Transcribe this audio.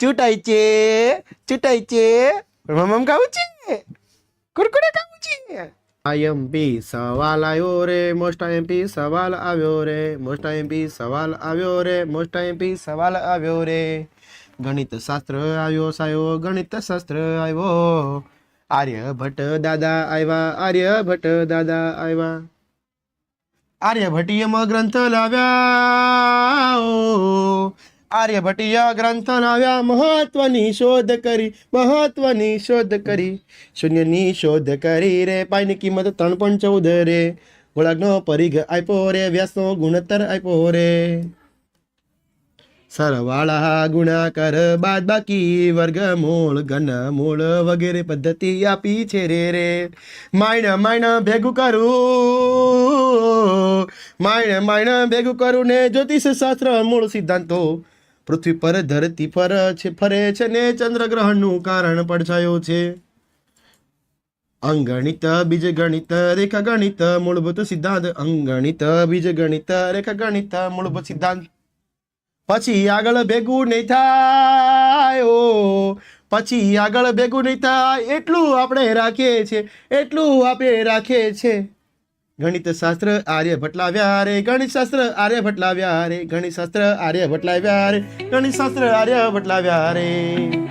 ચૂંટાય છે ચૂંટાય છે મમ ખાવું છે કુરકુરે ખાવું છે આઈએમપી સવાલ આવ્યો રે મોસ્ટ આઈએમપી સવાલ આવ્યો રે મોસ્ટ આઈએમપી સવાલ આવ્યો રે મોસ્ટ આઈએમપી સવાલ આવ્યો રે ગણિત શાસ્ત્ર આવ્યો સાયો ગણિત શાસ્ત્ર આવ્યો આર્યભટ્ટ દાદા આવ્યા આર્યભટ્ટ દાદા આવ્યા આર્યભટ્ટીય ગ્રંથ લાવ્યા ઓ આર્યભટ્ટીય ગ્રંથ લાવ્યા મહત્વની શોધ કરી શૂન્યની શોધ કરી રે પાઈની કિંમત 3.14 રે ગોળાકનો પરિઘ આપ્યો રે વ્યાસનો ગુણોત્તર આપ્યો રે સરવાળા ગુણાકાર બાદબાકી વર્ગમૂળ ઘનમૂળ વગેરે પદ્ધતિ આપી છે રે માઇણ ભેગું કરું ને જ્યોતિષ શાસ્ત્ર મૂળ સિદ્ધાંતો પૃથ્વી પર ધરતી પર ફરે છે ને ચંદ્રગ્રહણનું કારણ પડછાયો છે અંગણિત બીજગણિત રેખાગણિત મૂળભૂત સિદ્ધાંત અંગણિત બીજગણિત રેખાગણિત મૂળભૂત સિદ્ધાંત પછી આગળ ભેગું નહીં થાય એટલું આપણે રાખીએ છીએ ગણિત શાસ્ત્ર આર્યભટ્ટ લાવ્યા રે ગણિત શાસ્ત્ર આર્યભટ્ટ લાવ્યા રે